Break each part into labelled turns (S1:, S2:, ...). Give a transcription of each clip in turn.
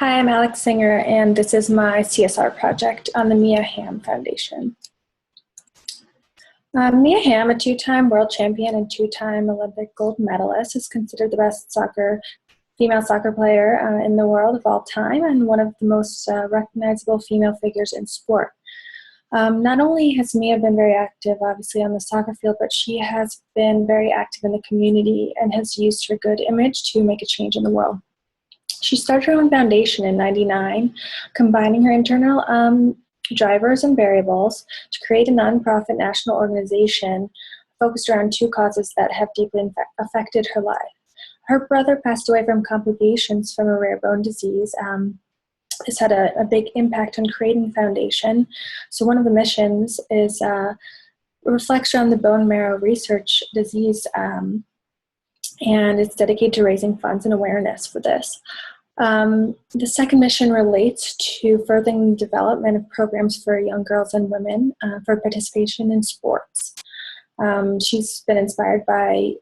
S1: Hi, I'm Alex Singer, and this is my CSR project on the Mia Hamm Foundation. Mia Hamm, a two-time world champion and two-time Olympic gold medalist, is considered the best female soccer player in the world of all time and one of the most recognizable female figures in sport. Not only has Mia been very active, obviously, on the soccer field, but she has been very active in the community and has used her good image to make a change in the world. She started her own foundation in '99, combining her internal drivers and variables to create a nonprofit national organization focused around two causes that have deeply affected her life. Her brother passed away from complications from a rare bone disease. This had a big impact on creating the foundation. So one of the missions is reflects on the bone marrow research disease, and it's dedicated to raising funds and awareness for this. The second mission relates to furthering the development of programs for young girls and women for participation in sports. She's been inspired by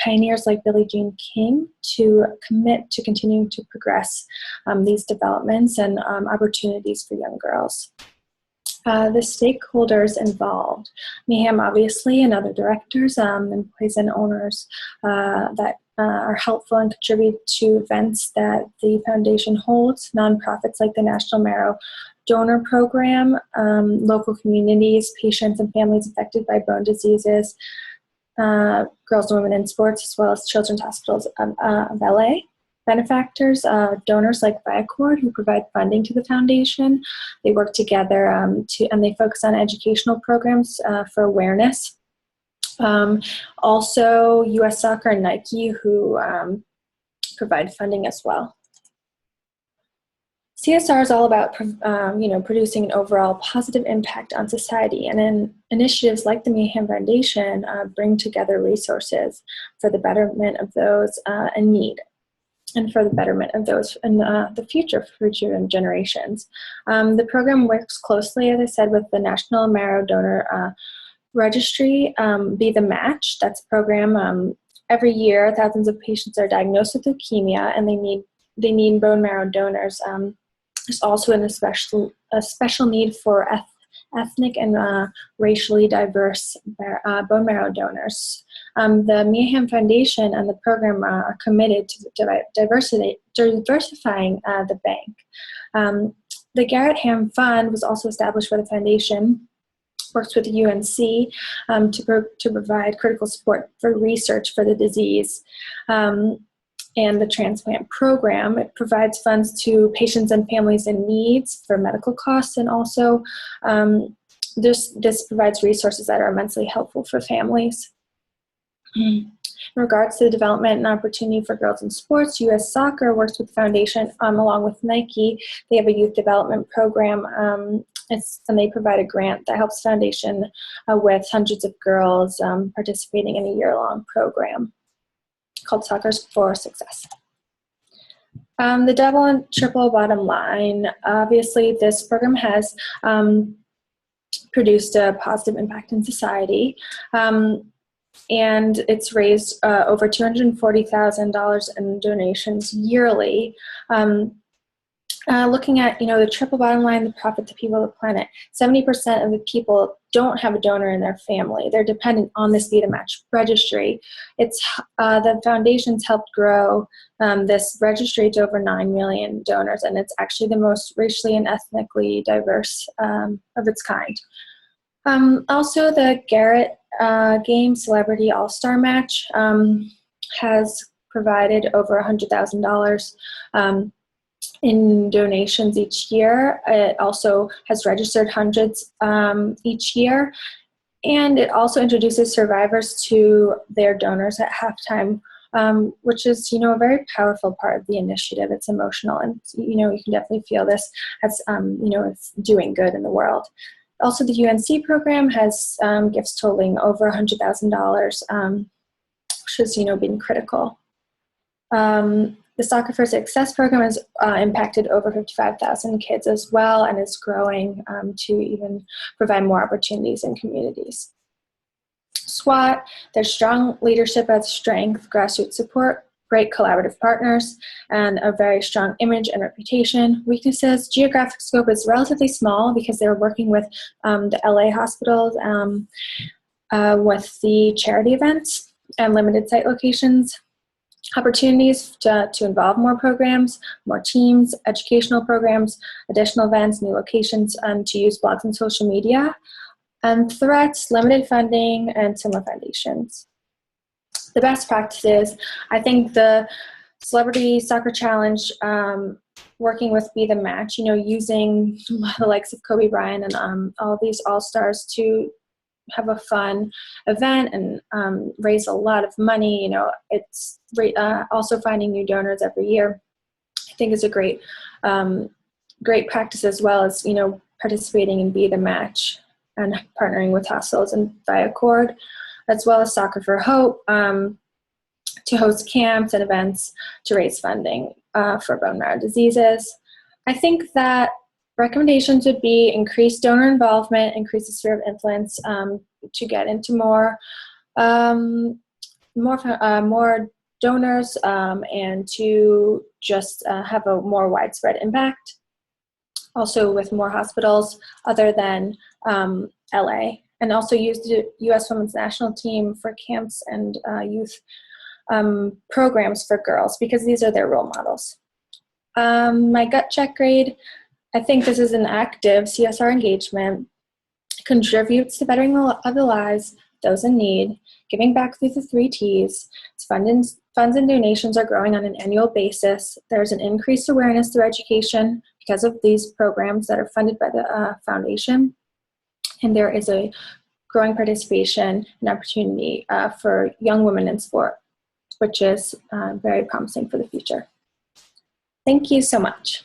S1: pioneers like Billie Jean King to commit to continuing to progress these developments and opportunities for young girls. The stakeholders involved, Mia Hamm obviously, and other directors, employees and owners that are helpful and contribute to events that the foundation holds, nonprofits like the National Marrow Donor Program, local communities, patients and families affected by bone diseases, girls and women in sports, as well as Children's Hospitals of LA. Benefactors, donors like Viacord, who provide funding to the foundation. They work together and they focus on educational programs for awareness. Also, U.S. Soccer and Nike, who provide funding as well. CSR is all about producing an overall positive impact on society, and then initiatives like the Mia Hamm Foundation bring together resources for the betterment of those in need, and for the betterment of those in the future generations. The program works closely, as I said, with the National Marrow Donor Registry, Be the Match. That's a program. Every year, thousands of patients are diagnosed with leukemia, and they need bone marrow donors. There's also a special need for ethnic and racially diverse bone marrow donors. The Mia Hamm Foundation and the program are committed to diversifying the bank. The Garrett Hamm Fund was also established by the foundation, works with the UNC to provide critical support for research for the disease. And the transplant program, it provides funds to patients and families in needs for medical costs, and also this provides resources that are immensely helpful for families. In regards to the development and opportunity for girls in sports, U.S. Soccer works with the foundation along with Nike. They have a youth development program, and they provide a grant that helps the foundation with hundreds of girls participating in a year-long program called Soccer for Success. The double and triple bottom line, obviously this program has produced a positive impact in society, and it's raised over $240,000 in donations yearly. Looking at the triple bottom line, the profit to people of the planet, 70% of the people don't have a donor in their family. They're dependent on this Be the Match registry. It's the foundation's helped grow this registry to over 9 million donors, and it's actually the most racially and ethnically diverse of its kind. Also, the Garrett Game Celebrity All-Star Match has provided over $100,000 in donations each year. It also has registered hundreds each year, and it also introduces survivors to their donors at halftime, which is a very powerful part of the initiative. It's emotional, and you can definitely feel this as it's doing good in the world. Also, the UNC program has gifts totaling over $100,000, which has been critical. The Soccer for Success program has impacted over 55,000 kids as well, and is growing to even provide more opportunities in communities. SWAT, their strong leadership as strength, grassroots support, great collaborative partners, and a very strong image and reputation. Weaknesses, geographic scope is relatively small because they're working with the LA hospitals with the charity events and limited site locations. Opportunities to involve more programs, more teams, educational programs, additional events, new locations, and to use blogs and social media. And threats, limited funding, and similar foundations. The best practices, I think the Celebrity Soccer Challenge, working with Be the Match, using the likes of Kobe Bryant and all these all-stars to have a fun event and raise a lot of money. It's also finding new donors every year, I think is a great practice, as well as, participating in Be the Match and partnering with hospitals and Viacord, as well as Soccer for Hope, to host camps and events to raise funding for bone marrow diseases. I think that recommendations would be increase donor involvement, increase the sphere of influence, to get into more donors, and to just have a more widespread impact. Also with more hospitals other than LA, and also use the U.S. Women's National Team for camps and youth programs for girls, because these are their role models. My gut check grade, I think this is an active CSR engagement, contributes to bettering of the lives of those in need, giving back through the 3 T's. Funds and donations are growing on an annual basis. There's an increased awareness through education because of these programs that are funded by the foundation. And there is a growing participation and opportunity for young women in sport, which is very promising for the future. Thank you so much.